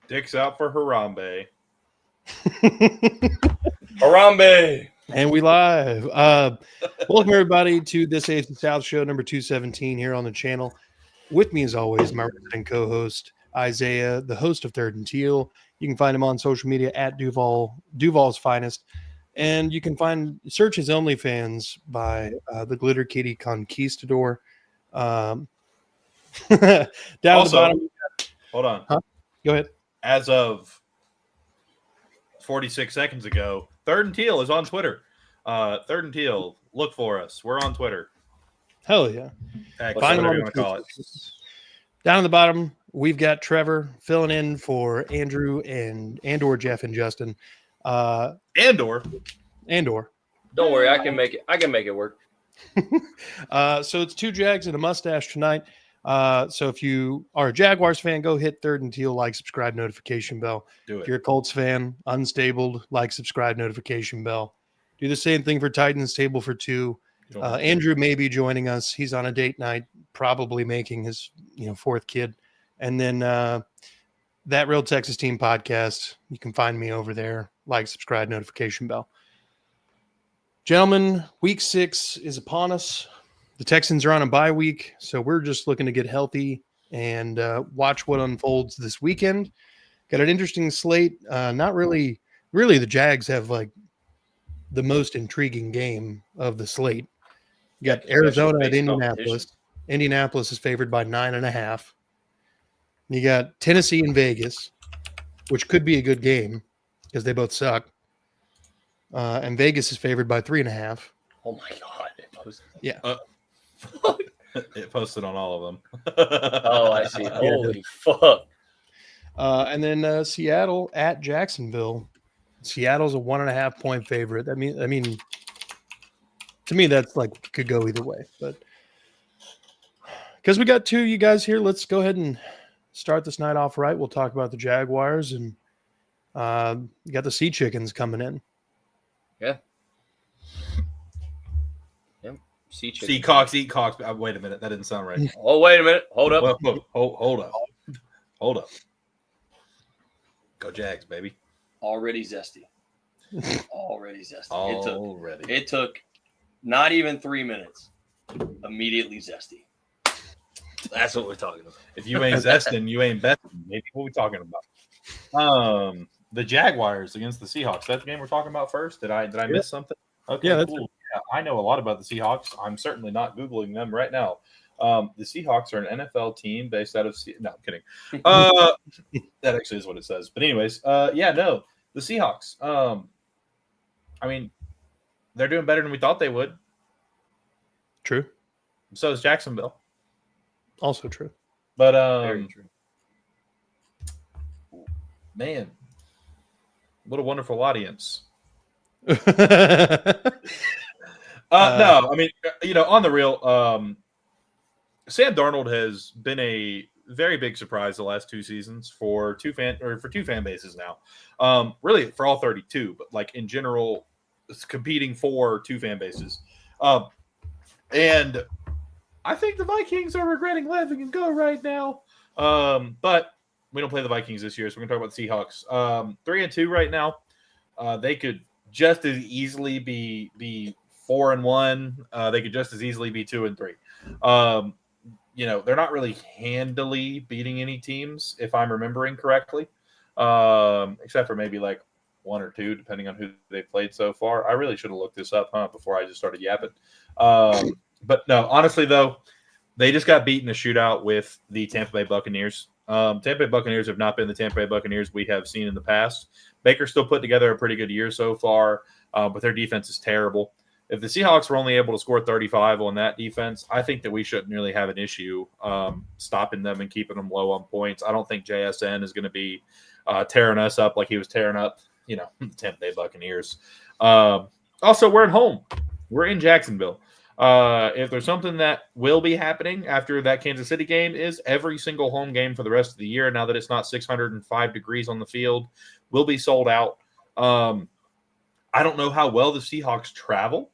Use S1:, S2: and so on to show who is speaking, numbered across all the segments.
S1: Dick's out for Harambe.
S2: Harambe!
S3: And we live. Welcome, everybody, to this AFC South show, number 217 here on the channel. With me, as always, my resident co-host, Isaiah, the host of Third and Teal. You can find him on social media at Duval's Finest. And you can search his OnlyFans by the Glitter Kitty Conquistador. Down at the bottom.
S1: Hold on.
S3: Huh? Go ahead.
S1: As of 46 seconds ago, Third and Teal is on Twitter. Third and Teal, look for us. We're on Twitter.
S3: Hell yeah.
S1: Find whatever you want to call it.
S3: Down at the bottom, we've got Trevor filling in for Andrew and/or Jeff and Justin.
S1: Andor.
S2: Don't worry, I can make it. I can make it work.
S3: So it's two Jags and a mustache tonight. So if you are a Jaguars fan, go hit Third and Teal, like, subscribe, notification bell.
S1: Do it.
S3: If you're a Colts fan, unstable, like, subscribe, notification bell. Do the same thing for Titans, table for two. Andrew may be joining us. He's on a date night, probably making his fourth kid. And then That Real Texas Team podcast. You can find me over there. Like, subscribe, notification bell. Gentlemen, week 6 is upon us. The Texans are on a bye week, so we're just looking to get healthy and watch what unfolds this weekend. Got an interesting slate. Not really the Jags have like the most intriguing game of the slate. You got Arizona at Indianapolis. Indianapolis is favored by 9.5. You got Tennessee and Vegas, which could be a good game because they both suck. And Vegas is favored by 3.5.
S2: Oh my God.
S3: Yeah.
S1: It posted on all of them.
S2: Oh, I see. Holy fuck.
S3: And then Seattle at Jacksonville. Seattle's a 1.5 point favorite. I mean, to me, that's like could go either way. But because we got two of you guys here, let's go ahead and start this night off right. We'll talk about the Jaguars and you got the Sea Chickens coming in.
S2: Yeah. Yep.
S1: See Cox, eat Cox. Wait a minute, that didn't sound right.
S2: Oh, wait a minute. Hold up.
S1: Hold up. Go Jags, baby.
S2: Already zesty.
S1: Already.
S2: It took not even 3 minutes. Immediately zesty. That's what we're talking about.
S1: If you ain't zesting, you ain't besting. Maybe what we talking about? The Jaguars against the Seahawks. That's the game we're talking about first. Did I miss something? Okay,
S3: yeah,
S1: cool. Yeah, I know a lot about the Seahawks. I'm certainly not Googling them right now. The Seahawks are an NFL team based out of no, I'm kidding. That actually is what it says. But anyways, the Seahawks. I mean, they're doing better than we thought they would.
S3: True.
S1: So is Jacksonville.
S3: Also true.
S1: But
S2: Very true.
S1: Man, what a wonderful audience. No, I mean, on the real, Sam Darnold has been a very big surprise the last 2 seasons for two fan bases now. Really for all 32, but like in general, it's competing for 2 fan bases. And I think the Vikings are regretting letting him go right now. But we don't play the Vikings this year, so we're going to talk about the Seahawks. 3-2 right now. They could just as easily be 4-1. They could just as easily be 2-3. They're not really handily beating any teams, if I'm remembering correctly, except for maybe like 1 or 2, depending on who they've played so far. I really should have looked this up, before I just started yapping. But no, honestly, though, they just got beat in a shootout with the Tampa Bay Buccaneers. Tampa Bay Buccaneers have not been the Tampa Bay Buccaneers we have seen in the past. Baker's still put together a pretty good year so far, but their defense is terrible. If the Seahawks were only able to score 35 on that defense, I think that we shouldn't really have an issue stopping them and keeping them low on points. I don't think JSN is going to be tearing us up like he was tearing up, the Tampa Bay Buccaneers. Also, we're at home. We're in Jacksonville. If there's something that will be happening after that Kansas City game is every single home game for the rest of the year, now that it's not 605 degrees on the field, will be sold out. I don't know how well the Seahawks travel.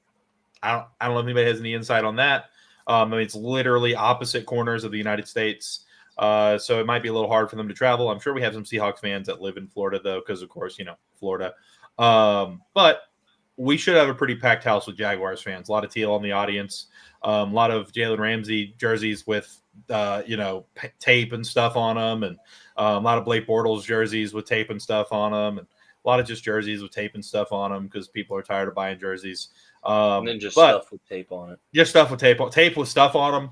S1: I don't know if anybody has any insight on that. It's literally opposite corners of the United States. So it might be a little hard for them to travel. I'm sure we have some Seahawks fans that live in Florida, though, because, of course, Florida. But we should have a pretty packed house with Jaguars fans. A lot of teal in the audience. A lot of Jalen Ramsey jerseys with, tape and stuff on them. And a lot of Blake Bortles jerseys with tape and stuff on them. And a lot of just jerseys with tape and stuff on them because people are tired of buying jerseys.
S2: And then just stuff with tape on it.
S1: Just stuff with tape with stuff on them.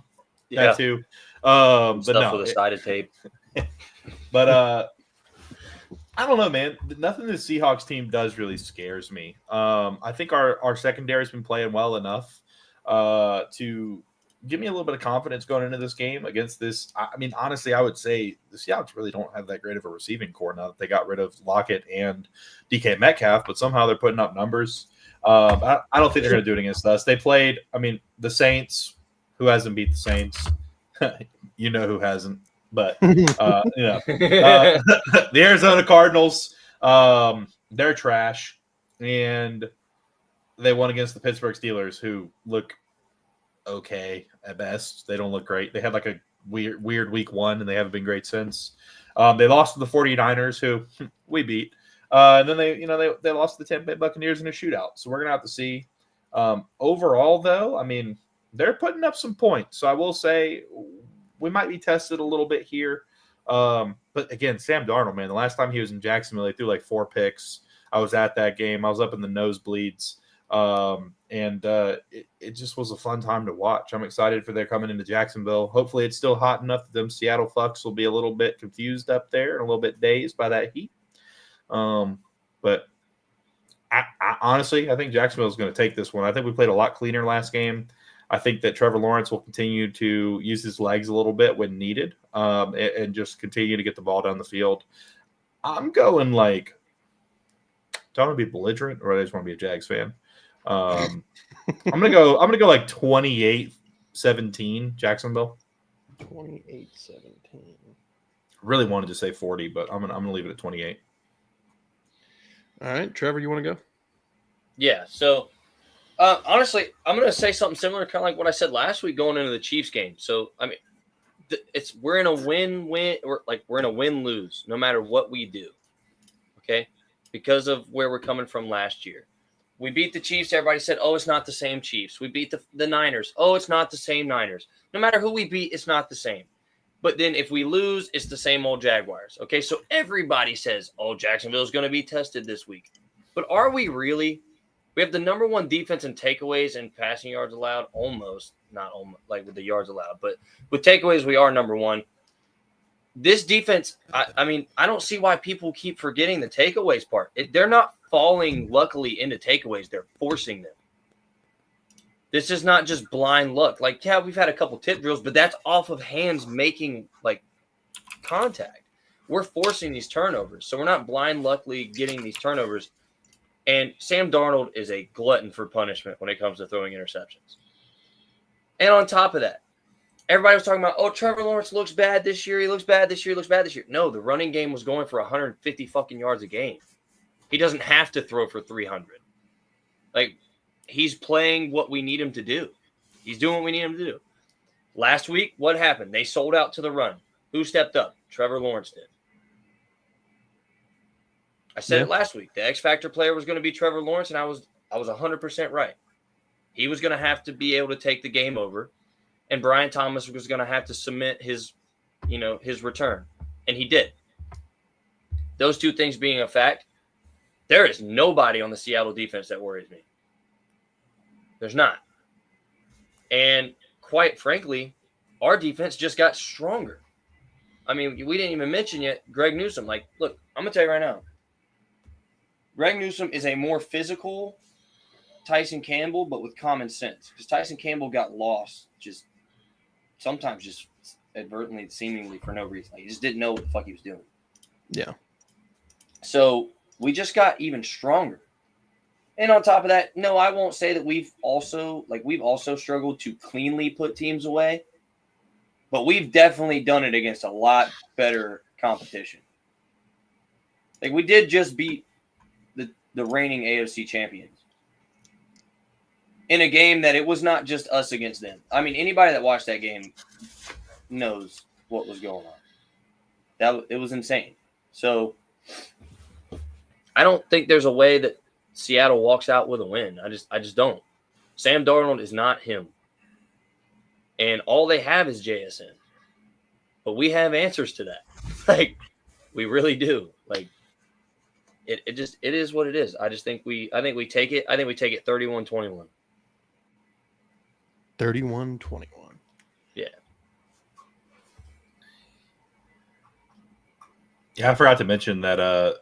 S2: Yeah.
S1: That too.
S2: But stuff with a sided tape.
S1: But I don't know, man. Nothing the Seahawks team does really scares me. I think our secondary has been playing well enough to give me a little bit of confidence going into this game against this. I mean, honestly, I would say the Seahawks really don't have that great of a receiving core now that they got rid of Lockett and DK Metcalf, but somehow they're putting up numbers. I don't think they're going to do it against us. They played, the Saints. Who hasn't beat the Saints? You know who hasn't. But, the Arizona Cardinals, they're trash. And they won against the Pittsburgh Steelers, who look okay at best. They don't look great. They had like a weird week one, and they haven't been great since. They lost to the 49ers, who we beat. And then they lost to the Tampa Bay Buccaneers in a shootout. So we're going to have to see. Overall, though, they're putting up some points. So I will say we might be tested a little bit here. But again, Sam Darnold, man, the last time he was in Jacksonville, he threw like 4 picks. I was at that game. I was up in the nosebleeds. It just was a fun time to watch. I'm excited for their coming into Jacksonville. Hopefully it's still hot enough that them Seattle fucks will be a little bit confused up there and a little bit dazed by that heat. But I honestly, I think Jacksonville is going to take this one. I think we played a lot cleaner last game. I think that Trevor Lawrence will continue to use his legs a little bit when needed, and just continue to get the ball down the field. I'm going like, do I want to be belligerent or I just want to be a Jags fan? I'm gonna go like 28-17 Jacksonville.
S3: 28-17.
S1: Really wanted to say 40, but I'm gonna leave it at 28.
S3: All right, Trevor, you want to go?
S2: Yeah. So honestly, I'm gonna say something similar, kind of like what I said last week going into the Chiefs game. So we're in a win-win, or like we're in a win-lose no matter what we do. Okay, because of where we're coming from last year. We beat the Chiefs. Everybody said, oh, it's not the same Chiefs. We beat the Niners. Oh, it's not the same Niners. No matter who we beat, it's not the same. But then if we lose, it's the same old Jaguars. Okay, so everybody says, oh, Jacksonville's going to be tested this week. But are we really? We have the number one defense in takeaways and passing yards allowed, not almost, like with the yards allowed. But with takeaways, we are number one. This defense, I don't see why people keep forgetting the takeaways part. They're not falling, luckily, into takeaways. They're forcing them. This is not just blind luck. Like, yeah, we've had a couple tip drills, but that's off of hands making, like, contact. We're forcing these turnovers. So we're not blind luckily getting these turnovers. And Sam Darnold is a glutton for punishment when it comes to throwing interceptions. And on top of that, everybody was talking about, oh, Trevor Lawrence looks bad this year. He looks bad this year. He looks bad this year. No, the running game was going for 150 fucking yards a game. He doesn't have to throw for 300. Like, he's playing what we need him to do. He's doing what we need him to do. Last week, what happened? They sold out to the run. Who stepped up? Trevor Lawrence did. I said it last week. The X Factor player was going to be Trevor Lawrence, and I was 100% right. He was going to have to be able to take the game over, and Brian Thomas was going to have to cement his return, and he did. Those two things being a fact, there is nobody on the Seattle defense that worries me. There's not. And quite frankly, our defense just got stronger. I mean, we didn't even mention yet Greg Newsome. Like, look, I'm going to tell you right now. Greg Newsome is a more physical Tyson Campbell, but with common sense. Because Tyson Campbell got lost sometimes just advertently, seemingly for no reason. Like, he just didn't know what the fuck he was doing.
S3: Yeah.
S2: So we just got even stronger. And on top of that, no, I won't say that we've also struggled to cleanly put teams away, but we've definitely done it against a lot better competition. Like, we did just beat the reigning AFC champions in a game that it was not just us against them. I mean, anybody that watched that game knows what was going on. It was insane. So I don't think there's a way that Seattle walks out with a win. I just don't. Sam Darnold is not him. And all they have is JSN. But we have answers to that. Like, we really do. Like, it is what it is. I think we take it. I think we take it 31-21.
S3: 31-21.
S2: Yeah.
S1: Yeah, I forgot to mention that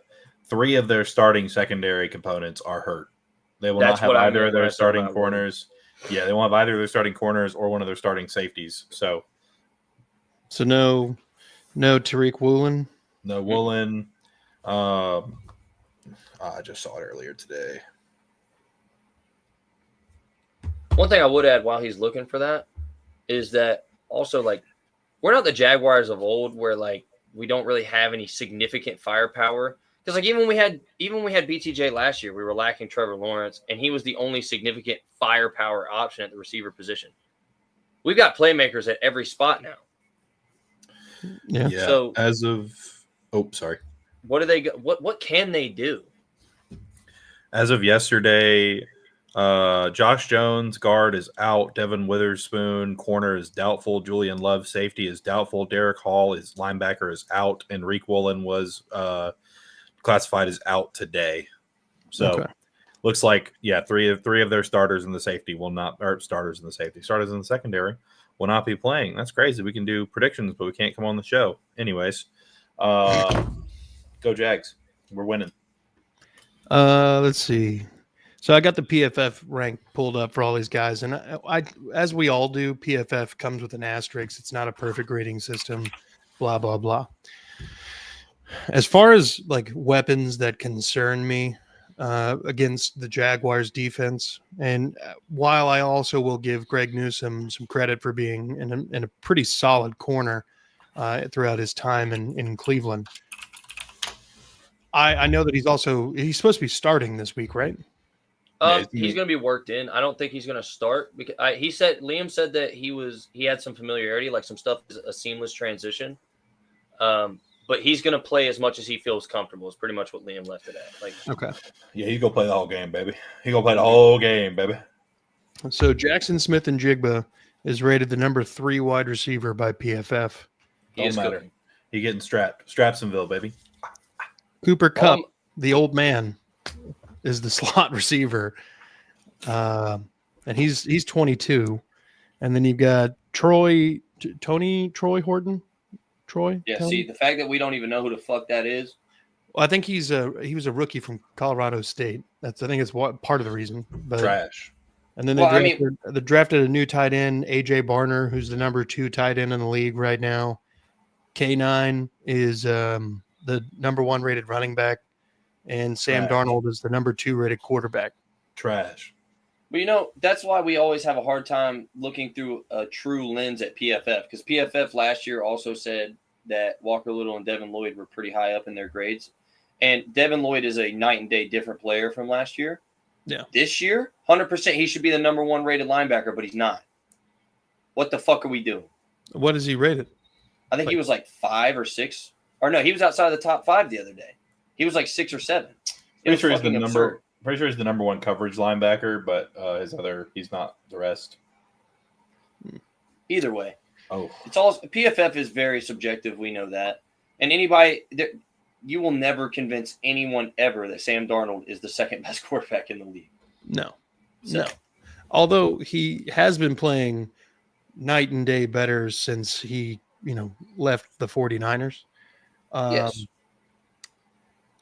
S1: 3 of their starting secondary components are hurt. They will not have either of their starting corners. Yeah, they won't have either of their starting corners or one of their starting safeties. So
S3: no Tariq Woolen.
S1: No Woolen. I just saw it earlier today.
S2: One thing I would add while he's looking for that is that also, like, we're not the Jaguars of old where, like, we don't really have any significant firepower. Because, like, even when we had BTJ last year, we were lacking Trevor Lawrence, and he was the only significant firepower option at the receiver position. We've got playmakers at every spot now.
S3: Yeah.
S2: So
S1: as of sorry.
S2: What can they do?
S1: As of yesterday, Josh Jones, guard, is out. Devin Witherspoon, corner, is doubtful. Julian Love, safety, is doubtful. Derek Hall, is linebacker, is out. And Reek Woolen was classified as out today. So looks like, three of their starters in the safety will not, or starters in the safety, starters in the secondary will not be playing. That's crazy. We can do predictions, but we can't come on the show. Anyways, go Jags. We're winning.
S3: Let's see. So I got the PFF rank pulled up for all these guys, and I as we all do, PFF comes with an asterisk. It's not a perfect grading system, blah, blah, blah. As far as like weapons that concern me against the Jaguars defense, and while I also will give Greg Newsome some credit for being in a pretty solid corner throughout his time in Cleveland, I know that he's supposed to be starting this week, right?
S2: He's going to be worked in. I don't think he's going to start because Liam said that he had some familiarity, like some stuff is a seamless transition. But he's going to play as much as he feels comfortable. Is pretty much what Liam left it at. Like,
S3: okay,
S1: yeah, he's gonna play the whole game, baby. He's gonna play the whole game, baby.
S3: So Jackson Smith-Njigba is rated the number 3 wide receiver by PFF.
S1: Don't matter. He's getting Strapsonville, baby.
S3: Cooper Kupp, the old man, is the slot receiver, and he's 22. And then you've got Troy Horton. Troy?
S2: Yeah, see, the fact that we don't even know who the fuck that is.
S3: Well, I think he was a rookie from Colorado State. I think it's part of the reason. But,
S1: trash.
S3: And then they drafted a new tight end, AJ Barner, who's the number 2 tight end in the league right now. K9 is the number 1 rated running back, and Sam Darnold is the number 2 rated quarterback.
S1: Trash.
S2: But, that's why we always have a hard time looking through a true lens at PFF, because PFF last year also said that Walker Little and Devin Lloyd were pretty high up in their grades. And Devin Lloyd is a night and day different player from last year.
S3: Yeah.
S2: This year, 100% he should be the number 1 rated linebacker, but he's not. What the fuck are we doing?
S3: What is he rated?
S2: I think he was like 5 or 6. Or no, he was outside of the top 5 the other day. He was like 6 or 7.
S1: Pretty sure he's the number 1 coverage linebacker, but he's not the rest.
S2: Either way.
S1: Oh.
S2: It's all PFF is very subjective, we know that. And anybody you will never convince anyone ever that Sam Darnold is the second best quarterback in the league.
S3: No. Although he has been playing night and day better since he, left the 49ers.
S2: Yes.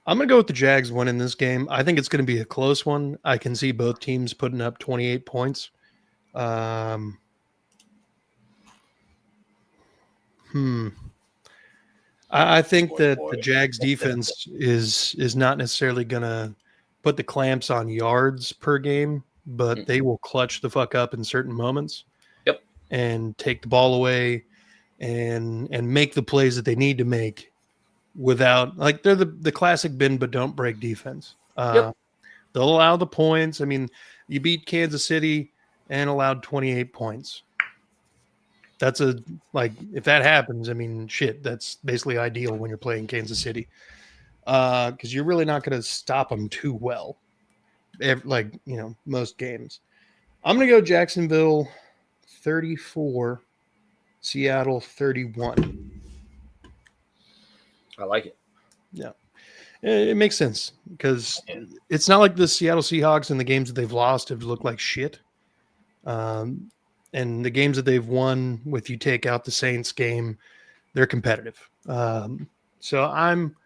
S3: I'm going to go with the Jags winning this game. I think it's going to be a close one. I can see both teams putting up 28 points. I think that the Jags defense is not necessarily going to put the clamps on yards per game, but they will clutch the fuck up in certain moments.
S2: Yep.
S3: And take the ball away and make the plays that they need to make without, like, they're the classic bend but don't break defense. They'll allow the points. I mean, you beat Kansas City and allowed 28 points. That's if that happens, I mean, shit, that's basically ideal when you're playing Kansas City. Because you're really not going to stop them too well. Most games. I'm going to go Jacksonville 34, Seattle 31.
S2: I like it.
S3: Yeah. It makes sense because it's not like the Seattle Seahawks and the games that they've lost have looked like shit. And the games that they've won, with you take out the Saints game, they're competitive. So I'm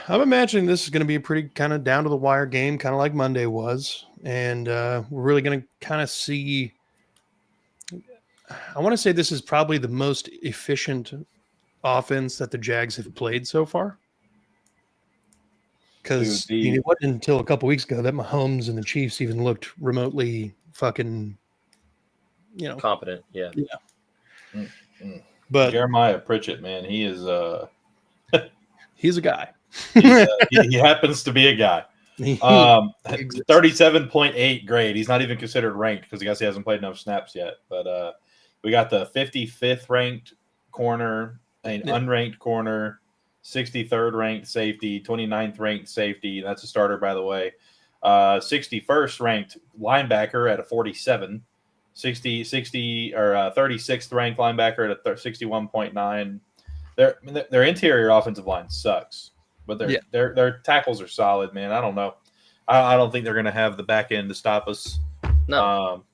S3: imagining this is going to be a pretty kind of down to the wire game, kind of like Monday was. And we're really going to kind of see. I want to say this is probably the most efficient offense that the Jags have played so far. Because it wasn't until a couple weeks ago that Mahomes and the Chiefs even looked remotely fucking,
S2: competent. Yeah.
S1: But Jeremiah Pritchett, man, he is
S3: he's a guy.
S1: He happens to be a guy. 37.8 grade. He's not even considered ranked because I guess he hasn't played enough snaps yet. But we got the 55th ranked corner, unranked corner, 63rd ranked safety, 29th ranked safety. That's a starter, by the way. 61st ranked linebacker at a 47. 36th ranked linebacker at a 61.9. Their interior offensive line sucks, but their tackles are solid, man. I don't know. I don't think they're going to have the back end to stop us.
S2: No.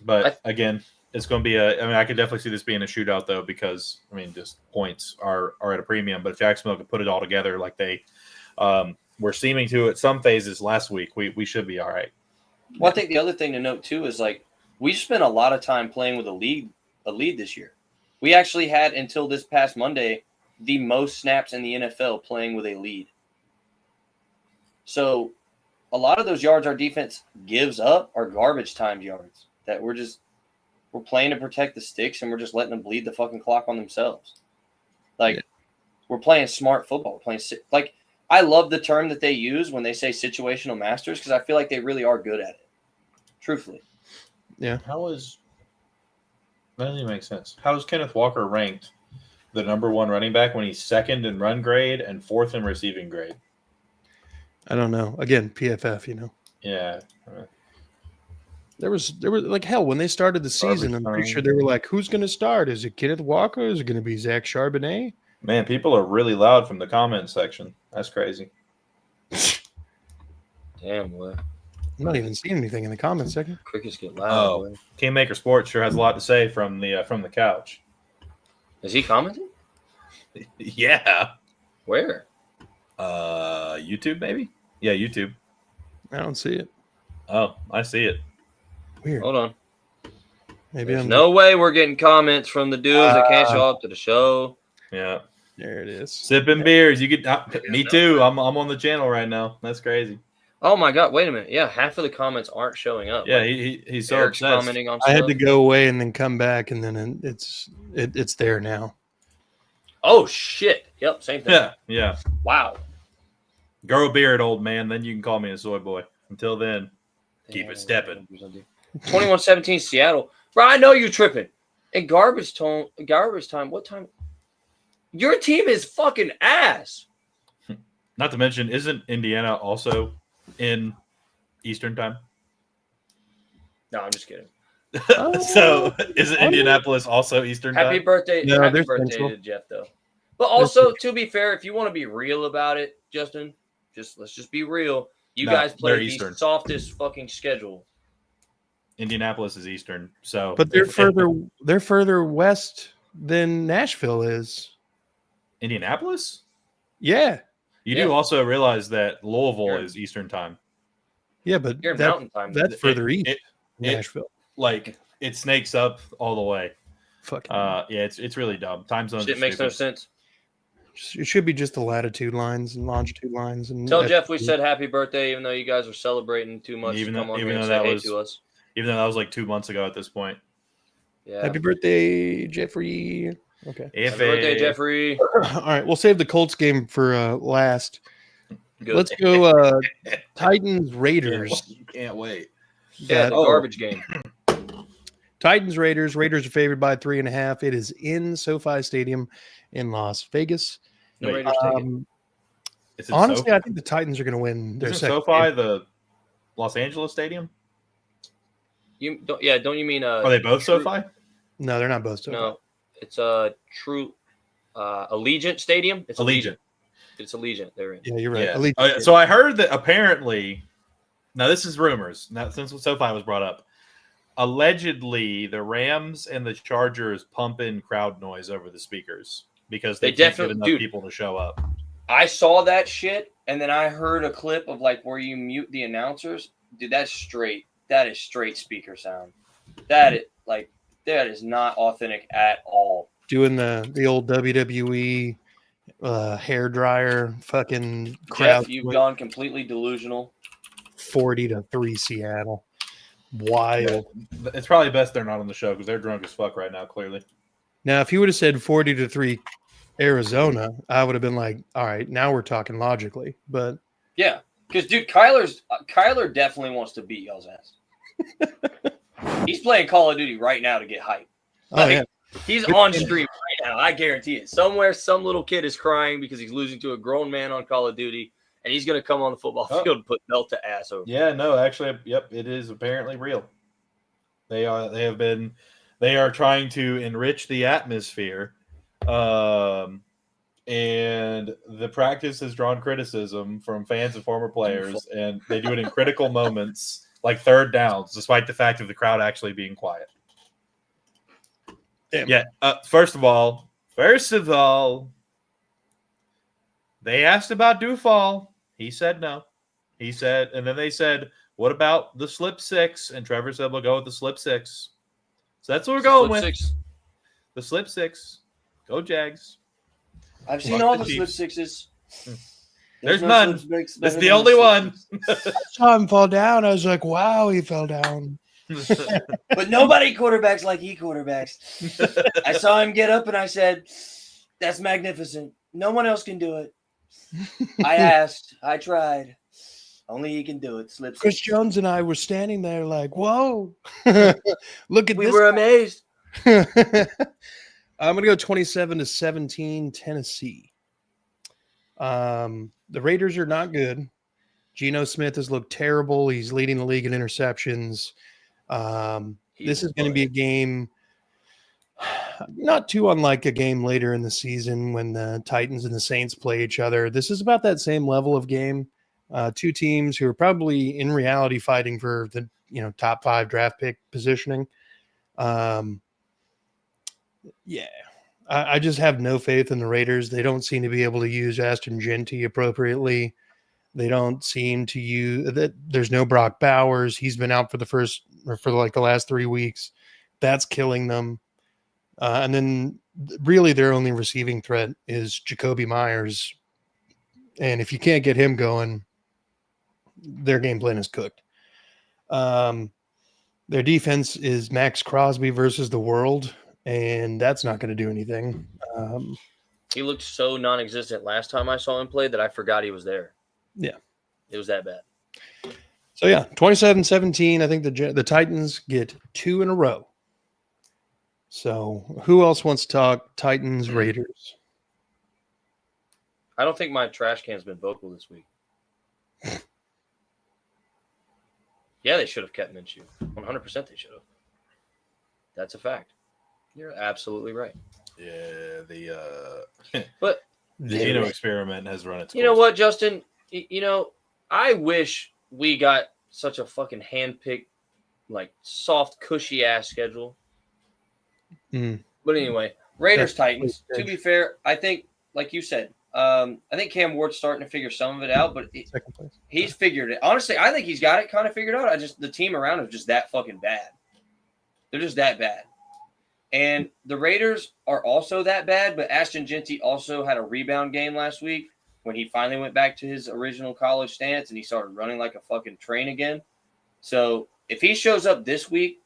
S1: But again, it's going to be I could definitely see this being a shootout, though, because, just points are at a premium. But if Jacksonville can put it all together like they were seeming to at some phases last week, we should be all right.
S2: Well, I think the other thing to note, too, is, we spent a lot of time playing with a lead this year. We actually had, until this past Monday, the most snaps in the NFL playing with a lead. So a lot of those yards our defense gives up are garbage time yards that we're playing to protect the sticks, and we're just letting them bleed the fucking clock on themselves. We're playing smart football. We're playing I love the term that they use when they say situational masters, because I feel like they really are good at it. Truthfully.
S3: Yeah.
S1: That doesn't even make sense. How is Kenneth Walker ranked the number one running back when he's second in run grade and fourth in receiving grade?
S3: I don't know. Again, PFF,
S1: Yeah.
S3: There was hell when they started the season. I'm pretty sure they were like, "Who's going to start? Is it Kenneth Walker? Is it going to be Zach Charbonnet?"
S1: Man, people are really loud from the comment section. That's crazy.
S2: Damn, boy.
S3: I'm not even seeing anything in the comment section.
S2: Crickets get loud. Boy.
S1: Kingmaker Sports sure has a lot to say from the couch.
S2: Is he commenting?
S1: Yeah.
S2: Where?
S1: YouTube, maybe? Yeah, YouTube.
S3: I don't see it.
S1: Oh, I see it.
S3: Weird.
S2: Hold on.
S3: Maybe
S2: There's no way we're getting comments from the dudes that can't show up to the show.
S1: Yeah.
S3: There it is.
S1: Sipping beers. You get me too. I'm on the channel right now. That's crazy.
S2: Oh my god! Wait a minute. Yeah, half of the comments aren't showing up.
S1: Yeah, he's so
S2: Eric's
S1: obsessed.
S2: commenting on
S3: I
S2: stuff.
S3: had to go away and then come back, and then it's there now.
S2: Oh shit! Yep, same thing.
S1: Yeah.
S2: Wow.
S1: Grow a beard, old man. Then you can call me a soy boy. Until then, keep it stepping.
S2: 21-17 Seattle. Bro, I know you're tripping. In garbage time. What time? Your team is fucking ass.
S1: Not to mention, isn't Indiana also in Eastern time?
S2: No, I'm just kidding.
S1: So isn't Indianapolis also Eastern time?
S2: Happy birthday
S3: Central.
S2: to Jeff, though. But also, to be fair, if you want to be real about it, Justin, let's just be real. You guys play the softest fucking schedule.
S1: Indianapolis is Eastern, so
S3: but they're further west than Nashville is.
S1: Indianapolis?
S3: Yeah.
S1: You do also realize that Louisville is Eastern time.
S3: Yeah, but
S2: you're in Mountain time.
S3: That's further east. Nashville.
S1: It snakes up all the way.
S3: Fucking
S1: it's really dumb. Time zones.
S2: Shit makes no sense.
S3: It should be just the latitude lines and longitude lines. And
S2: tell Jeff we said happy birthday, even though you guys are celebrating too much.
S1: Even
S2: though
S1: that was like 2 months ago at this point.
S2: Yeah.
S3: Happy birthday, Jeffrey. Okay.
S2: Happy birthday, Jeffrey.
S3: All right, we'll save the Colts game for last.
S2: Good.
S3: Let's go Titans Raiders.
S1: You can't wait.
S2: Yeah, the garbage game.
S3: Titans, Raiders. Raiders are favored by 3.5. It is in SoFi Stadium in Las Vegas.
S2: The Raiders take it.
S1: It's in
S3: Honestly,
S1: SoFi.
S3: I think the Titans are going to win their
S1: Isn't
S3: second
S1: SoFi
S3: game.
S1: the Los Angeles Stadium?
S2: Don't you mean
S1: Are they both SoFi?
S3: No, they're not both SoFi.
S2: No, it's a true Allegiant Stadium. It's
S1: Allegiant.
S2: It's Allegiant. They're in.
S3: Yeah, you're right.
S1: Yeah.
S3: Allegiant.
S1: So I heard that apparently, now this is rumors. Now since SoFi was brought up, allegedly the Rams and the Chargers pump in crowd noise over the speakers because they can't get enough people to show up.
S2: I saw that shit, and then I heard a clip of like where you mute the announcers. Dude, that's straight. That is straight speaker sound. That is not authentic at all.
S3: Doing the old WWE hair dryer fucking crowd.
S2: Jeff, you've gone completely delusional.
S3: 40-3 Seattle. Wild.
S1: Yeah. It's probably best they're not on the show because they're drunk as fuck right now, clearly.
S3: Now, if you would have said 40-3 Arizona, I would have been like, all right, now we're talking logically. But
S2: yeah, because dude, Kyler definitely wants to beat y'all's ass. He's playing Call of Duty right now to get hype.
S3: yeah.
S2: He's on stream right now. I guarantee it. Somewhere, some little kid is crying because he's losing to a grown man on Call of Duty, and he's going to come on the football field and put belt to ass over.
S1: Yeah, no, actually, yep, it is apparently real. They are trying to enrich the atmosphere, and the practice has drawn criticism from fans and former players, and they do it in critical moments like third downs, despite the fact of the crowd actually being quiet.
S3: Damn.
S1: Yeah. First of all, they asked about Dufall. He said no. He said, and then they said, "What about the slip six?" And Trevor said, "We'll go with the slip six." So that's what we're going with. The slip six. Go Jags.
S2: I've seen all the slip sixes.
S1: There's none. That's the only one.
S3: I saw him fall down. I was like, wow, he fell down.
S2: But nobody quarterbacks like he quarterbacks. I saw him get up and I said, that's magnificent. No one else can do it. I asked. I tried. Only he can do it. Slip
S3: Chris Jones and I were standing there like, whoa. Look at this.
S2: We were amazed.
S3: I'm going to go 27-17 Tennessee. The Raiders are not good. Geno Smith has looked terrible. He's leading the league in interceptions. This is going to be a game not too unlike a game later in the season when the Titans and the Saints play each other. This is about that same level of game. Two teams who are probably in reality fighting for the top 5 draft pick positioning. I just have no faith in the Raiders. They don't seem to be able to use Ashton Genty appropriately. They don't seem to use that. There's no Brock Bowers. He's been out for the last 3 weeks. That's killing them. And then really their only receiving threat is Jacoby Myers. And if you can't get him going, their game plan is cooked. Their defense is Max Crosby versus the world, and that's not going to do anything.
S2: He looked so non-existent last time I saw him play that I forgot he was there.
S3: Yeah.
S2: It was that bad.
S3: So, 27-17. I think the Titans get 2 in a row. So, who else wants to talk Titans, Raiders?
S2: I don't think my trash can's been vocal this week. Yeah, they should have kept Minshew. 100% they should have. That's a fact. You're absolutely right.
S1: Yeah,
S2: but
S1: the Geno experiment has run its course.
S2: You know what, Justin? I wish we got such a fucking hand-picked, soft, cushy-ass schedule. But anyway, Raiders, Titans. To be fair, I think, like you said, I think Cam Ward's starting to figure some of it out, but he's figured it. Honestly, I think he's got it kind of figured out. The team around him is just that fucking bad. They're just that bad. And the Raiders are also that bad, but Ashton Genty also had a rebound game last week when he finally went back to his original college stance and he started running like a fucking train again. So if he shows up this week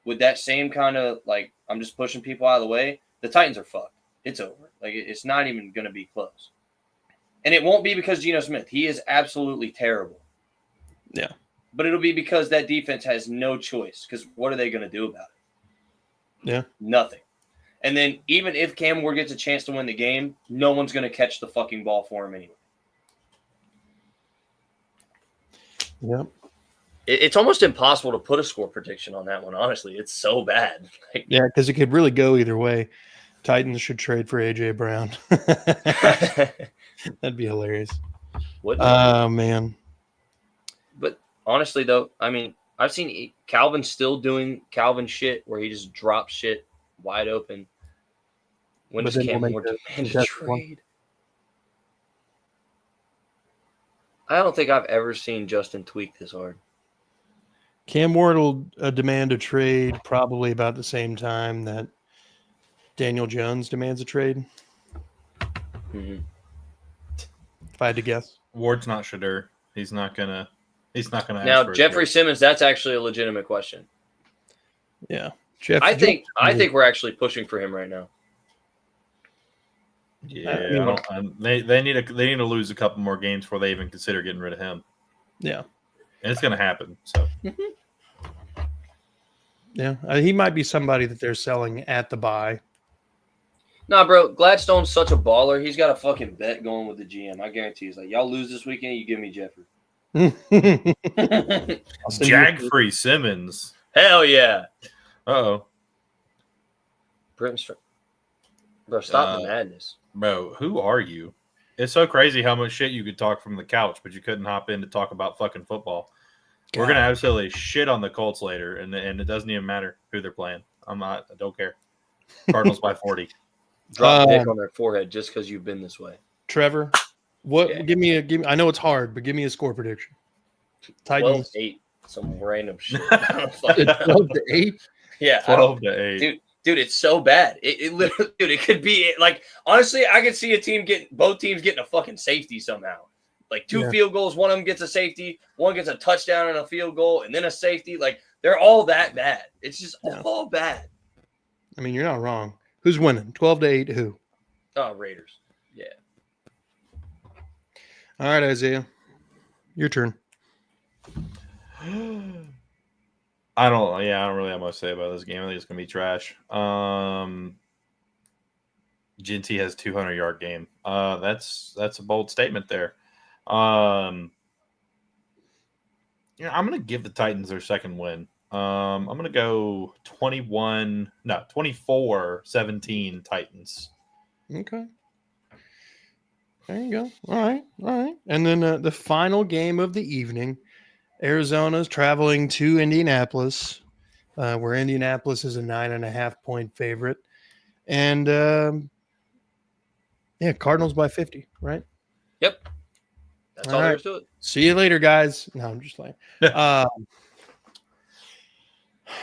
S2: with that same kind of, I'm just pushing people out of the way, the Titans are fucked. It's over. It's not even going to be close. And it won't be because Geno Smith. He is absolutely terrible.
S3: Yeah.
S2: But it'll be because that defense has no choice. Because what are they going to do about it?
S3: Yeah.
S2: Nothing. And then even if Cam Ward gets a chance to win the game, no one's going to catch the fucking ball for him anyway.
S3: Yep.
S2: It's almost impossible to put a score prediction on that one, honestly. It's so bad.
S3: Yeah, because it could really go either way. Titans should trade for A.J. Brown. That'd be hilarious. Oh, man.
S2: But honestly, though, I mean, I've seen Calvin still doing Calvin shit where he just drops shit wide open. When does Cam Ward demand a trade? I don't think I've ever seen Justin tweak this hard.
S3: Cam Ward will demand a trade probably about the same time that Daniel Jones demands a trade.
S2: Mm-hmm.
S3: If I had to guess,
S1: Ward's not Shadur. He's not gonna.
S2: Now, Jeffrey Simmons. That's actually a legitimate question.
S3: Yeah,
S2: I think we're actually pushing for him right now.
S1: Yeah, they need to lose a couple more games before they even consider getting rid of him.
S3: Yeah,
S1: and it's going to happen. So,
S3: yeah, he might be somebody that they're selling at the buy.
S2: Nah, bro, Gladstone's such a baller. He's got a fucking bet going with the GM. I guarantee. He's like, y'all lose this weekend, you give me Jeffrey.
S1: Jag-free Simmons.
S2: Hell yeah.
S1: Uh-oh.
S2: Bro, stop the madness.
S1: Bro, who are you? It's so crazy how much shit you could talk from the couch, but you couldn't hop in to talk about fucking football. God. We're going to absolutely shit on the Colts later, and it doesn't even matter who they're playing. I don't care. Cardinals by 40.
S2: Drop dick on their forehead just because you've been this way.
S3: Trevor, what? Yeah. Give me. I know it's hard, but give me a score prediction. Titans
S2: 12-8. Some random shit.
S3: 12-8.
S2: Yeah,
S1: 12-8.
S2: Dude, it's so bad. It literally, dude, it could be like honestly, I could see both teams getting a fucking safety somehow. Like two field goals, one of them gets a safety, one gets a touchdown and a field goal, and then a safety. Like they're all that bad. It's just all bad.
S3: I mean, you're not wrong. Who's winning? 12-8. Who?
S2: Oh, Raiders. Yeah.
S3: All right, Isaiah, your turn.
S1: I don't really have much to say about this game. I think it's gonna be trash. Ginty has 200-yard game. That's a bold statement there. I'm gonna give the Titans their second win. I'm gonna go 24-17 Titans.
S3: Okay. There you go. All right. And then the final game of the evening. Arizona's traveling to Indianapolis, where Indianapolis is a 9.5-point favorite. And, Cardinals by 50, right?
S2: Yep. That's all there is to it.
S3: See you later, guys. No, I'm just playing.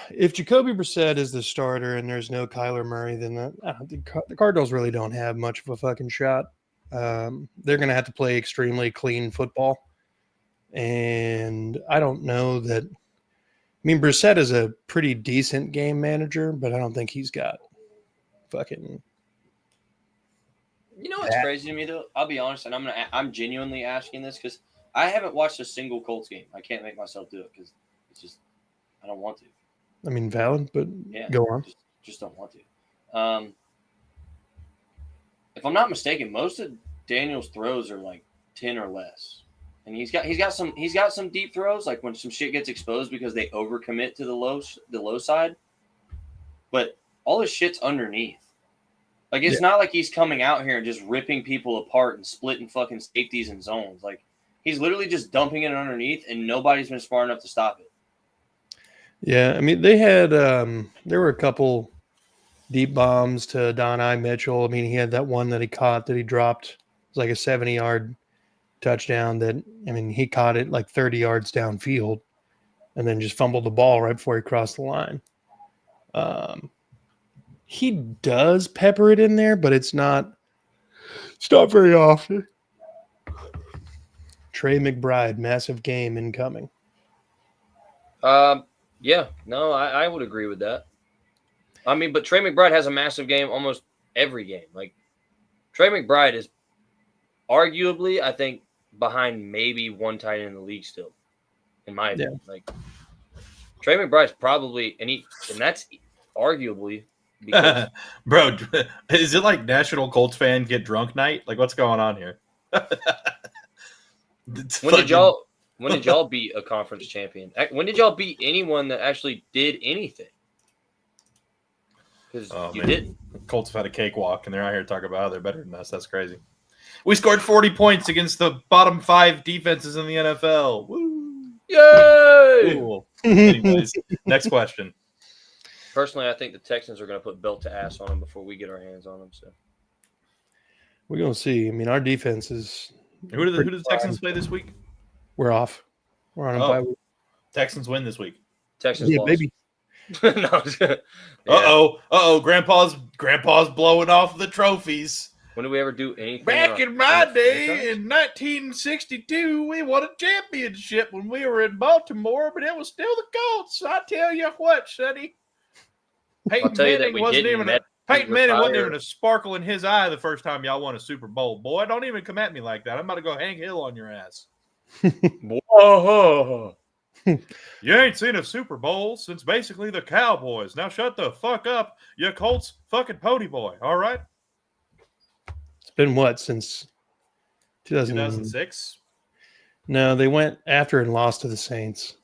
S3: If Jacoby Brissett is the starter and there's no Kyler Murray, then the Cardinals really don't have much of a fucking shot. They're going to have to play extremely clean football. And I don't know that. I mean, Brissett is a pretty decent game manager, but I don't think he's got fucking.
S2: You know what's crazy to me though? I'll be honest, and I'm genuinely asking this because I haven't watched a single Colts game. I can't make myself do it because it's just I don't want to.
S3: I mean, valid, but go on.
S2: Just don't want to. If I'm not mistaken, most of Daniel's throws are like 10 or less. And he's got some deep throws, like when some shit gets exposed because they overcommit to the low side. But all his shit's underneath. Like it's not like he's coming out here and just ripping people apart and splitting fucking safeties and zones. Like he's literally just dumping it underneath, and nobody's been smart enough to stop it.
S3: Yeah, I mean they had there were a couple deep bombs to Donai Mitchell. I mean he had that one that he caught that he dropped. It was like a 70-yard touchdown that, I mean, he caught it like 30 yards downfield and then just fumbled the ball right before he crossed the line. He does pepper it in there, but it's not very often. Trey McBride, massive game incoming.
S2: Yeah, no, I would agree with that. I mean, but Trey McBride has a massive game almost every game. Like Trey McBride is arguably, I think, behind maybe one tight end in the league still, in my opinion. Like Trey McBride's probably, and that's arguably. Because
S1: Bro, is it like National Colts fan get drunk night? Like, what's going on here?
S2: when did y'all beat a conference champion? When did y'all beat anyone that actually did anything? Because you didn't.
S1: Colts have had a cakewalk, and they're out here talking about how they're better than us. That's crazy. We scored 40 points against the bottom 5 defenses in the NFL. Woo!
S2: Yay!
S1: Cool. Anyways, next question.
S2: Personally, I think the Texans are going to put belt to ass on them before we get our hands on them. So
S3: We're going to see. I mean, our defense is.
S1: Who do the Texans play this week?
S3: We're off. We're on a bye week.
S1: Texans win this week.
S2: Texans lost.
S3: Baby.
S2: No,
S1: Uh-oh. Grandpa's blowing off the trophies.
S2: When do we ever do anything?
S1: Back in my day, in 1962, we won a championship when we were in Baltimore, but it was still the Colts. I tell you what, Sonny. Peyton Manning wasn't even a sparkle in his eye the first time y'all won a Super Bowl. Boy, don't even come at me like that. I'm about to go hang Hill on your ass.
S2: Whoa.
S1: You ain't seen a Super Bowl since basically the Cowboys. Now shut the fuck up, you Colts fucking pony boy, all right?
S3: It's been what, since
S1: 2006?
S3: No, they went after and lost to the Saints.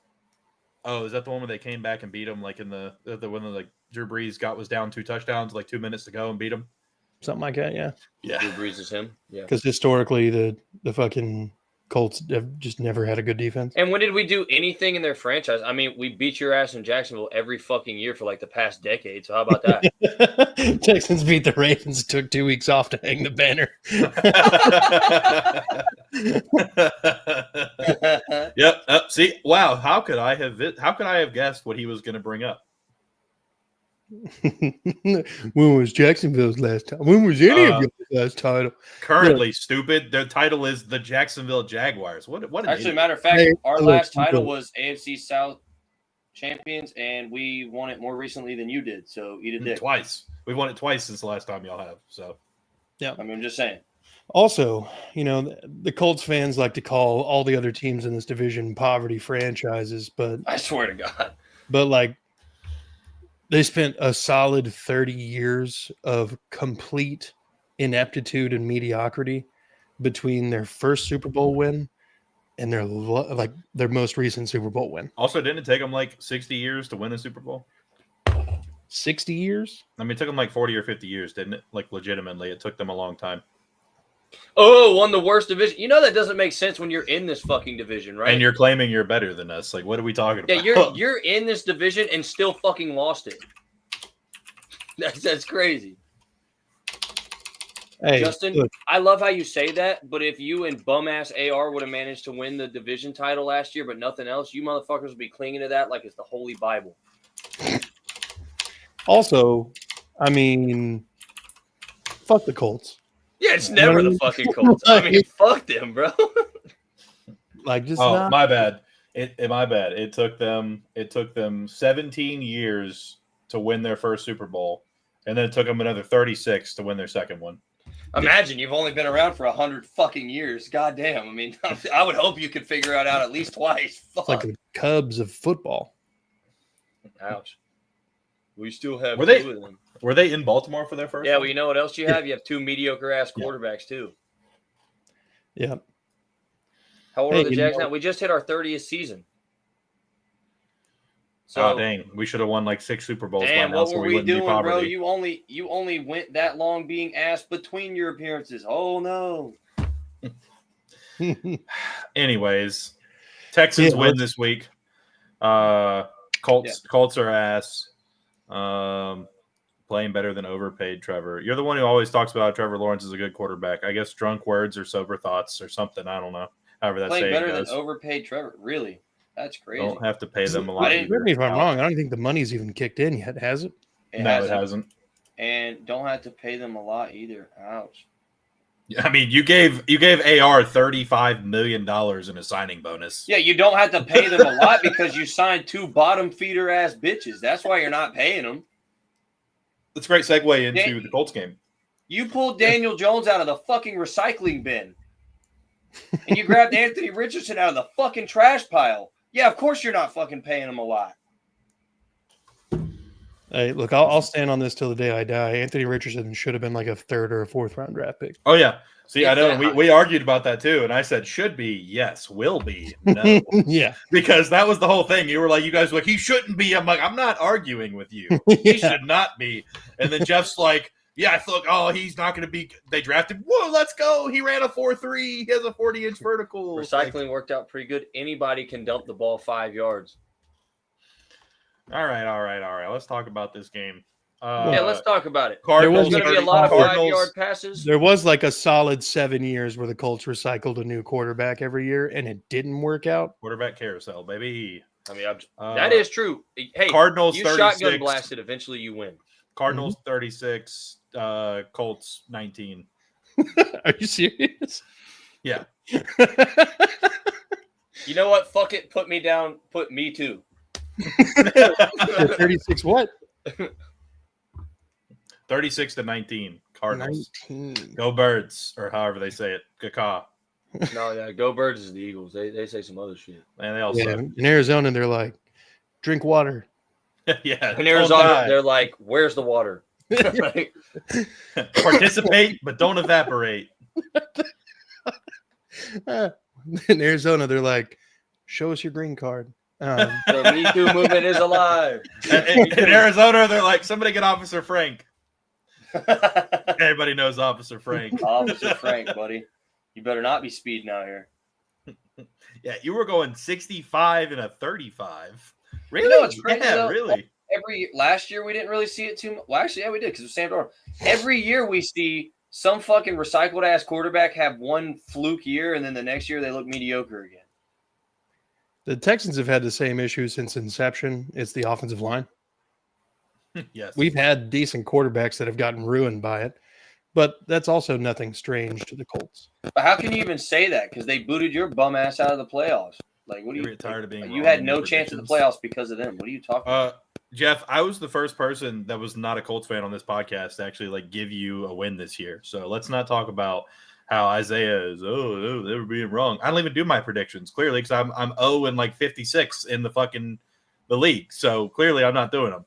S1: Oh, is that the one where they came back and beat them, like in the one that like Drew Brees was down 2 touchdowns, like 2 minutes to go and beat them?
S3: Something like that, yeah.
S1: Yeah.
S2: Drew Brees is him. Yeah.
S3: Because historically, the fucking Colts have just never had a good defense.
S2: And when did we do anything in their franchise? I mean, we beat your ass in Jacksonville every fucking year for like the past decade. So how about that?
S3: Texans beat the Ravens, took 2 weeks off to hang the banner.
S1: Yep. See, wow. How could I have guessed what he was going to bring up?
S3: When was Jacksonville's last time? When was any of your last title?
S1: Currently, stupid. Their title is the Jacksonville Jaguars. What?
S2: Actually, matter of fact, our last title was AFC South champions, and we won it more recently than you did. So eat a dick.
S1: Twice. We've won it twice since the last time y'all have. So,
S3: yeah.
S2: I mean, I'm just saying.
S3: Also, the Colts fans like to call all the other teams in this division poverty franchises, but
S2: I swear to God.
S3: But like, they spent a solid 30 years of complete ineptitude and mediocrity between their first Super Bowl win and their most recent Super Bowl win.
S1: Also, didn't it take them like 60 years to win a Super Bowl?
S3: 60 years?
S1: I mean, it took them like 40 or 50 years, didn't it? Like, legitimately, it took them a long time.
S2: Oh, won the worst division. You know that doesn't make sense when you're in this fucking division, right?
S1: And you're claiming you're better than us. Like, what are we talking about?
S2: Yeah, you're in this division and still fucking lost it. That's crazy.
S3: Hey,
S2: Justin,
S3: look.
S2: I love how you say that, but if you and bum-ass AR would have managed to win the division title last year but nothing else, you motherfuckers would be clinging to that like it's the Holy Bible.
S3: Also, I mean, fuck the Colts.
S2: Yeah, it's never the fucking Colts. I mean, fuck them, bro.
S3: Like, just
S1: my bad. My bad. It took them 17 years to win their first Super Bowl, and then it took them another 36 to win their second one.
S2: Imagine you've only been around for 100 fucking years. God damn. I mean, I would hope you could figure it out at least twice. Fuck.
S3: It's like the Cubs of football.
S2: Ouch. We still have
S1: Were
S2: two of them.
S1: Were they in Baltimore for their first?
S2: Yeah,
S1: one?
S2: well, you know what else you have? You have 2 mediocre ass quarterbacks too.
S3: Yeah.
S2: How old are the Jags now? We just hit our 30th season.
S1: So, dang, we should have won like 6 Super Bowls by now.
S2: What were we doing, bro? You only went that long being asked between your appearances. Oh no.
S1: Anyways, Texans win this week. Colts are ass. Playing better than overpaid Trevor. You're the one who always talks about Trevor Lawrence is a good quarterback. I guess drunk words or sober thoughts or something. I don't know. However that saying goes.
S2: Playing better than overpaid Trevor. Really? That's crazy.
S1: Don't have to pay them a lot.
S3: Correct me if I'm wrong. I don't think the money's even kicked in yet, has it?
S1: It hasn't.
S2: And don't have to pay them a lot either. Ouch.
S1: I mean, you gave AR $35 million in a signing bonus.
S2: Yeah, you don't have to pay them a lot because you signed 2 bottom feeder ass bitches. That's why you're not paying them.
S1: That's a great segue into the Colts game.
S2: You pulled Daniel Jones out of the fucking recycling bin. And you grabbed Anthony Richardson out of the fucking trash pile. Yeah, of course you're not fucking paying him a lot.
S3: Hey, look, I'll stand on this till the day I die. Anthony Richardson should have been like a 3rd or a 4th round draft pick.
S1: Oh yeah. See, I
S2: It's
S1: know
S2: that high.
S1: we argued about that too, and I said should be, yes, will be, no.
S3: Yeah.
S1: Because that was the whole thing. You were like, you guys were like, he shouldn't be. I'm like, I'm not arguing with you. He
S3: Yeah.
S1: should not be. And then Jeff's like, yeah, I thought, oh, he's not going to be. They drafted. Whoa, let's go. He ran a 4.3. He has a 40-inch vertical.
S2: Recycling worked out pretty good. Anybody can dump the ball 5 yards.
S1: All right. Let's talk about this game.
S2: Let's talk about it.
S1: Cardinals.
S2: There's going to be a lot of 5-yard passes.
S3: There was like a solid 7 years where the Colts recycled a new quarterback every year, and it didn't work out.
S1: Quarterback carousel, baby.
S2: I mean, that is true. Hey,
S1: Cardinals
S2: you
S1: 36.
S2: shotgun blasted. Eventually, you win.
S1: Cardinals 36. Colts 19.
S3: Are you serious?
S1: Yeah.
S2: You know what? Fuck it. Put me down. Put me too.
S3: 36 what?
S1: 36-19. Cardinals.
S3: 19.
S1: Go Birds, or however they say it. Caca.
S2: No, yeah, go Birds is the Eagles. They say some other shit.
S1: Man, they all
S3: Yeah,
S1: suck.
S3: in Arizona, they're like, drink water.
S1: Yeah.
S2: In Arizona, they're like, "Where's the water?"
S1: Participate, but don't evaporate.
S3: In Arizona, they're like, show us your green card.
S2: The Me Too movement is alive.
S1: In Arizona, they're like, somebody get Officer Frank. Everybody knows Officer Frank.
S2: Officer Frank, buddy. You better not be speeding out here.
S1: Yeah, you were going 65 and a 35. Really?
S2: You know what's crazy,
S1: Yeah,
S2: though?
S1: really.
S2: Last year we didn't really see it too much. Well, actually, yeah, we did because it was Sam Darnold. Every year we see some fucking recycled ass quarterback have one fluke year, and then the next year they look mediocre again.
S3: The Texans have had the same issue since inception. It's the offensive line.
S1: Yes.
S3: We've had decent quarterbacks that have gotten ruined by it, but that's also nothing strange to the Colts.
S2: But how can you even say that? Because they booted your bum ass out of the playoffs. Like, what do
S1: You
S2: you
S1: get tired of being
S2: You
S1: wrong
S2: had
S1: in
S2: no
S1: your
S2: chance of the
S1: predictions?
S2: playoffs because of them. What are you talking about?
S1: Jeff, I was the first person that was not a Colts fan on this podcast to actually like give you a win this year. So let's not talk about how Isaiah is. Oh, they were being wrong. I don't even do my predictions clearly because I'm 0 and like 56 in the league. So clearly I'm not doing them.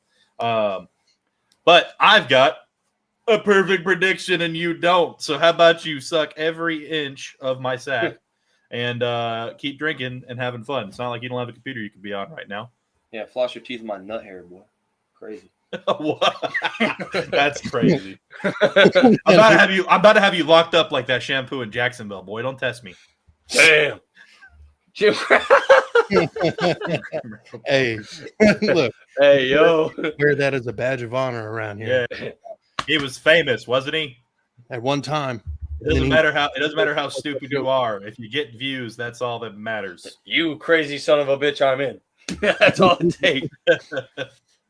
S1: But I've got a perfect prediction and you don't. So how about you suck every inch of my sack and keep drinking and having fun? It's not like you don't have a computer you can be on right now.
S2: Yeah, floss your teeth with my nut hair, boy. Crazy.
S1: What? That's crazy. I'm about to have you locked up like that shampoo in Jacksonville, boy. Don't test me.
S2: Damn. Jim.
S3: Hey, look,
S2: Hey, yo.
S3: wear that as a badge of honor around here.
S1: Yeah. He was famous, wasn't he?
S3: At one time.
S1: It doesn't matter how stupid you are. If you get views, that's all that matters.
S2: You crazy son of a bitch, I'm in. That's all it takes.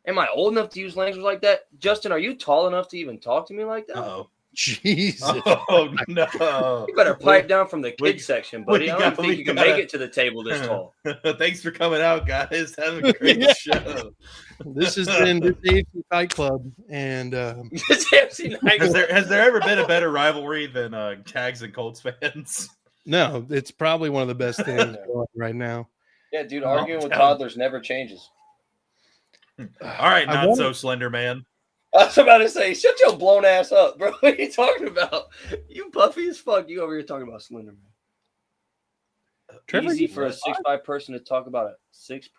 S2: Am I old enough to use language like that? Justin, are you tall enough to even talk to me like that?
S1: Uh-oh.
S3: Jesus.
S1: Oh, no.
S2: You better pipe down from the
S1: we-
S2: kids section, buddy. I don't think you can make it to the table this tall.
S1: Thanks for coming out, guys. Have a great show.
S3: This has been the AFC Fight Club, and
S2: This AFC night.
S1: Has there ever been a better rivalry than Jags and Colts fans?
S3: no, it's probably one of the best things going on right now.
S2: Yeah, dude, arguing with toddlers never changes.
S1: All right, not so slender man.
S2: I was about to say, shut your blown ass up, bro. What are you talking about? You puffy as fuck. You over here talking about slender man.
S3: Trevor,
S2: Easy for a 6'5" person to talk about a 6.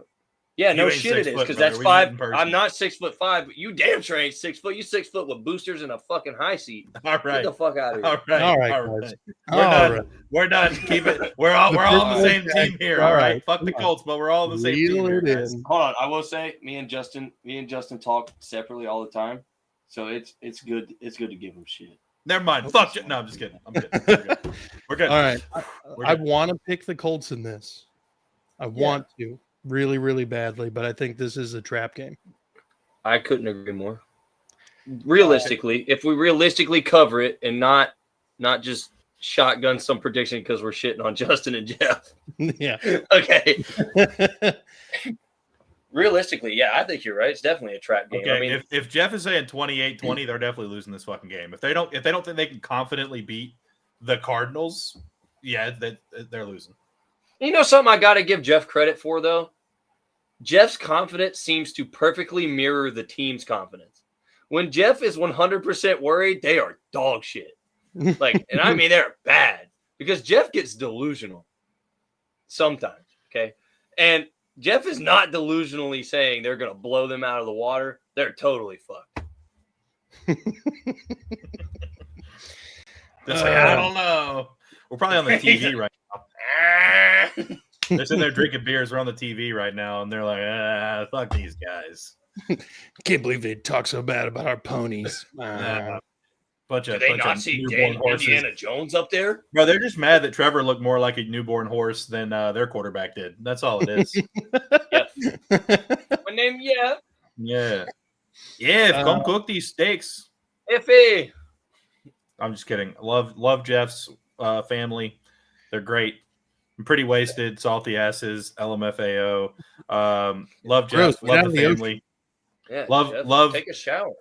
S2: Yeah,
S1: You
S2: no
S1: ain't
S2: shit
S1: 6
S2: it is
S1: foot,
S2: because
S1: brother.
S2: that's
S1: We met in
S2: 5.
S1: person.
S2: I'm not 6'5", but you damn sure ain't 6 foot. You 6 foot with boosters and a fucking high seat.
S1: All
S2: Get
S1: right.
S2: the fuck out of here.
S1: All right.
S3: guys.
S1: We're
S3: All
S1: done.
S3: right.
S1: We're done. Keep it. We're all on the same team here. All right. Fuck the
S3: Come on.
S1: Colts, but we're all on the same team
S3: Reel
S1: here,
S3: it
S1: guys.
S3: in.
S2: Hold on, I will say, me and Justin talk separately all the time, so it's good. It's good to give him shit.
S1: Never mind. Fuck it. No, I'm just kidding. I'm good. We're good. We're good.
S3: All right.
S1: We're
S3: I
S1: good.
S3: want to pick the Colts in this. I want to really, really badly, but I think this is a trap game.
S2: I couldn't agree more. Realistically, if we realistically cover it and not just shotgun some prediction because we're shitting on Justin and Jeff.
S3: Yeah.
S2: Okay. Realistically, yeah, I think you're right. It's definitely a trap game.
S1: Okay,
S2: I mean,
S1: if Jeff is saying 28-20, they're definitely losing this fucking game. If they don't think they can confidently beat the Cardinals, yeah, they're losing.
S2: you know something I got to give Jeff credit for though. Jeff's confidence seems to perfectly mirror the team's confidence. When Jeff is 100% worried, they are dog shit. Like, and I mean, they're bad because Jeff gets delusional sometimes. Okay. And Jeff is not delusionally saying they're going to blow them out of the water. They're totally fucked.
S1: It's like, I don't know. We're probably on the TV right now. They're sitting there drinking beers. We're on the TV right now, and they're like, fuck these guys.
S3: Can't believe they talk so bad about our ponies.
S1: Bunch
S2: Do
S1: of
S2: they not see Indiana Jones up there?
S1: Bro, they're just mad that Trevor looked more like a newborn horse than their quarterback did. That's all it is.
S2: Yep. My name, yeah.
S1: Yeah. Yeah, come cook these steaks.
S2: Iffy.
S1: I'm just kidding. Love Jeff's family. They're great. I'm pretty wasted. Salty asses. LMFAO. Love Jeff. Love the family.
S2: Yeah.
S1: Love.
S2: Take a shower.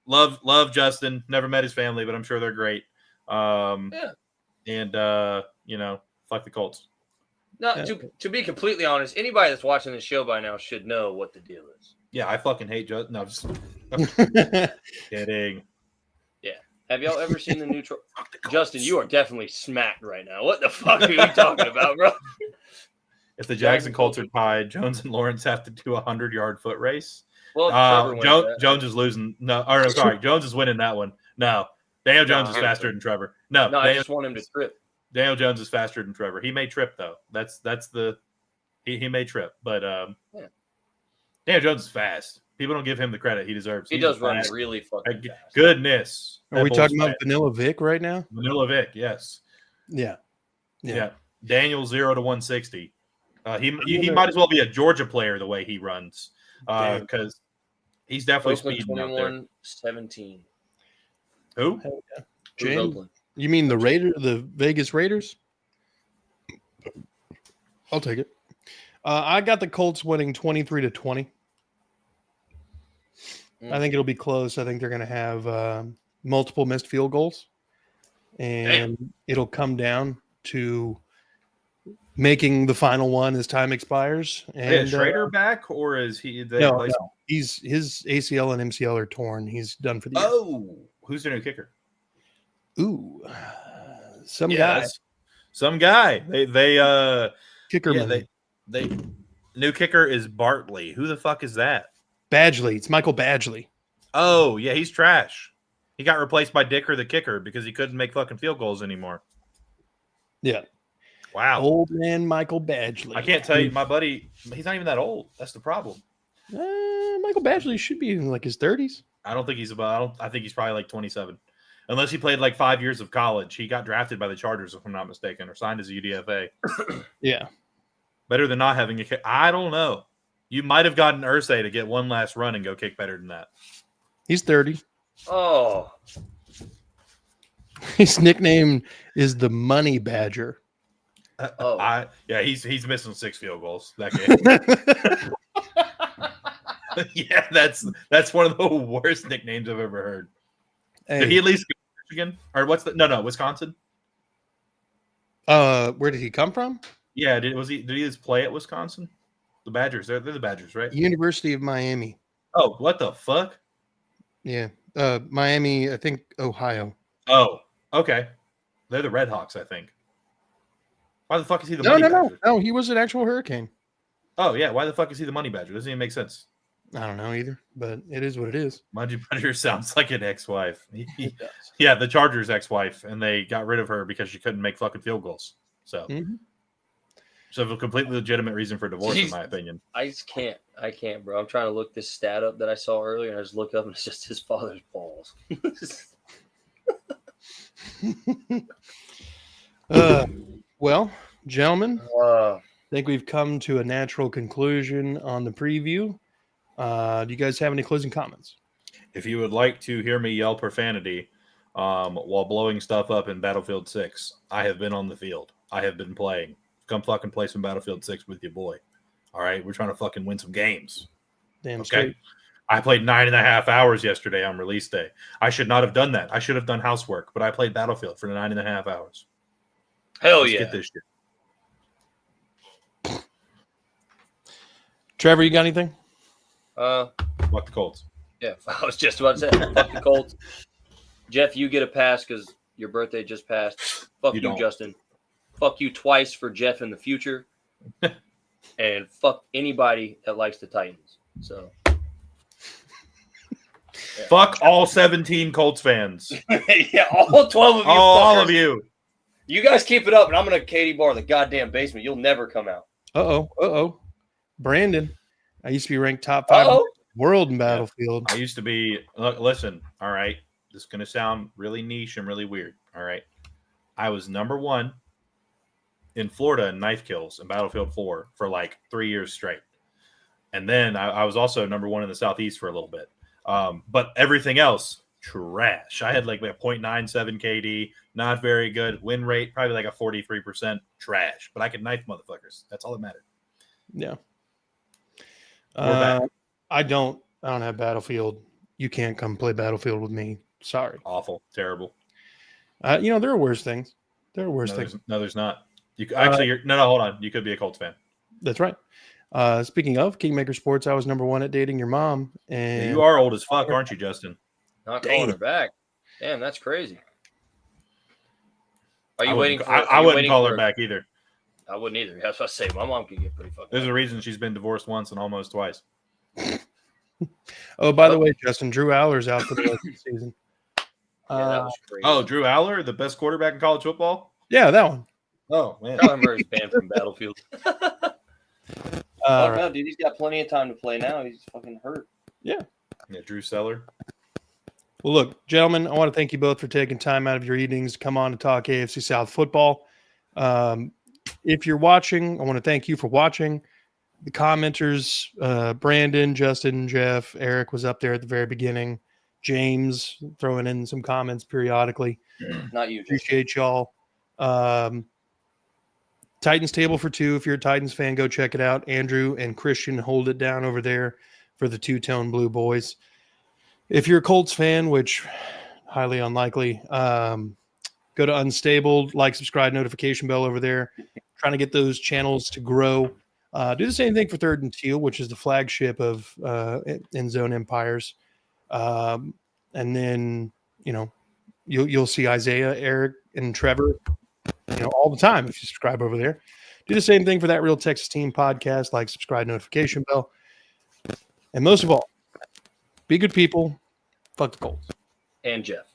S1: Love Justin. Never met his family, but I'm sure they're great. And fuck the Colts.
S2: No, to be completely honest, anybody that's watching this show by now should know what the deal is.
S1: Yeah, I fucking hate Justin. No, just kidding.
S2: Yeah. Have y'all ever seen the new Justin, you are definitely smacked right now. What the fuck are you talking about, bro?
S1: If the Jags and Colts are tied, Jones and Lawrence have to do a 100-yard foot race.
S2: Well,
S1: Jones is losing. Jones is winning that one. No, Daniel Jones is faster than Trevor. No,
S2: I just want him to trip.
S1: Daniel Jones is faster than Trevor. He may trip though. He may trip, but Daniel Jones is fast. People don't give him the credit he deserves.
S2: He does run really fucking fast.
S1: Goodness.
S3: Are we talking about Vanilla Vic right now?
S1: Vanilla Vic, yes.
S3: Yeah.
S1: Daniel 0 to 160. He might as well be a Georgia player the way he runs, because he's definitely speeding out there.
S2: 21-17.
S1: Who?
S3: James? You mean the Vegas Raiders? I'll take it. I got the Colts winning 23-20. I think it'll be close. I think they're going to have multiple missed field goals, and it'll come down to making the final one as time expires. And
S1: is Schrader back, or is he?
S3: No. His ACL and MCL are torn. He's done for the year.
S1: Oh, who's their new kicker?
S3: Ooh, some guy.
S1: They
S3: kicker.
S1: Yeah, they new kicker is Bartley. Who the fuck is that?
S3: Badgley. It's Michael Badgley.
S1: Oh yeah, he's trash. He got replaced by Dicker the kicker because he couldn't make fucking field goals anymore.
S3: Yeah.
S1: Wow.
S3: Old man Michael Badgley.
S1: I can't tell you, my buddy. He's not even that old. That's the problem.
S3: Michael Badgley should be in like his 30s.
S1: I don't think he's about. I think he's probably like 27, unless he played like 5 years of college. He got drafted by the Chargers, if I'm not mistaken, or signed as a UDFA.
S3: Yeah.
S1: Better than not having a kick. I don't know. You might have gotten Irsay to get one last run and go kick better than that.
S3: He's 30.
S2: Oh.
S3: His nickname is the Money Badger.
S1: He's missing 6 field goals that game. Yeah, that's one of the worst nicknames I've ever heard. Hey. Did he at least go to Michigan? Or what's the Wisconsin?
S3: Where did he come from?
S1: Yeah, did he just play at Wisconsin? The Badgers, they're the Badgers, right?
S3: University of Miami.
S1: Oh, what the fuck?
S3: Yeah. Miami, I think Ohio.
S1: Oh, okay. They're the Red Hawks, I think. Why the fuck is he the Money Badger?
S3: No, he was an actual Hurricane.
S1: Oh, yeah. Why the fuck is he the Money Badger? Doesn't even make sense.
S3: I don't know either, but it is what it is.
S1: Money Badger sounds like an ex-wife. Yeah, the Chargers' ex-wife, and they got rid of her because she couldn't make fucking field goals. So, So a completely legitimate reason for divorce, in my opinion.
S2: I just can't. I can't, bro. I'm trying to look this stat up that I saw earlier, and I just look up, and it's just his father's balls.
S3: Well, gentlemen, I think we've come to a natural conclusion on the preview. Do you guys have any closing comments?
S1: If you would like to hear me yell profanity while blowing stuff up in Battlefield 6, I have been on the field. I have been playing. Come fucking play some Battlefield 6 with your boy. All right? We're trying to fucking win some games.
S3: Damn
S1: okay?
S3: Straight.
S1: I played 9.5 hours yesterday on release day. I should not have done that. I should have done housework, but I played Battlefield for 9.5 hours.
S2: Hell
S1: Let's
S2: yeah.
S1: get this shit.
S3: Trevor, you got anything?
S1: Fuck the Colts.
S2: Yeah, I was just about to say, fuck the Colts. Jeff, you get a pass because your birthday just passed. Fuck you, Justin. Fuck you twice for Jeff in the future. And fuck anybody that likes the Titans. So,
S1: yeah. Fuck all 17 Colts fans.
S2: Yeah, all 12 of you.
S1: All of you.
S2: You guys keep it up, and I'm going to Katie bar the goddamn basement. You'll never come out.
S3: Uh-oh. Brandon, I used to be ranked top 5 in the world in Battlefield.
S1: I used to be – listen, all right. This is going to sound really niche and really weird, all right? I was number 1 in Florida in knife kills in Battlefield 4 for like 3 years straight. And then I was also number 1 in the Southeast for a little bit. But everything else, trash. I had like a 0.97 KD, not very good. Win rate, probably like a 43%, trash. But I could knife motherfuckers. That's all that mattered.
S3: Yeah. I don't have Battlefield. You can't come play Battlefield with me. Sorry.
S1: Awful. Terrible.
S3: There are worse things. There are worse things.
S1: No, there's not. You actually, hold on. You could be a Colts fan.
S3: That's right. Speaking of Kingmaker Sports, I was number 1 at dating your mom. And
S1: you are old as fuck, aren't you, Justin?
S2: Not calling her back. Damn, that's crazy. Are you waiting for?
S1: I wouldn't call her back either.
S2: I wouldn't either. That's what I say. My mom could get pretty fucking.
S1: There's a reason she's been divorced once and almost twice.
S3: Oh, by the way, Justin, Drew Aller's out for the rest of the season.
S2: Yeah, that was crazy.
S1: Drew Aller, the best quarterback in college football?
S3: Yeah, that one.
S1: Oh, man.
S2: Kyler Murray's banned from Battlefield. No, dude, he's got plenty of time to play now. He's fucking hurt.
S3: Yeah,
S1: Drew Seller.
S3: Well, look, gentlemen, I want to thank you both for taking time out of your evenings to come on to talk AFC South football. If you're watching, I want to thank you for watching. The commenters, Brandon, Justin, Jeff, Eric was up there at the very beginning. James throwing in some comments periodically.
S2: Not you.
S3: Appreciate y'all. Titans Table for Two. If you're a Titans fan, go check it out. Andrew and Christian hold it down over there for the Two-Tone Blue Boys. If you're a Colts fan, which highly unlikely, go to Unstable, like, subscribe, notification bell over there. Trying to get those channels to grow. Do the same thing for Third and Teal, which is the flagship of End Zone Empires. And then, you'll see Isaiah, Eric, and Trevor, all the time if you subscribe over there. Do the same thing for That Real Texas Team podcast, like, subscribe, notification bell. And most of all, be good people. Fuck the Colts.
S2: And Jeff.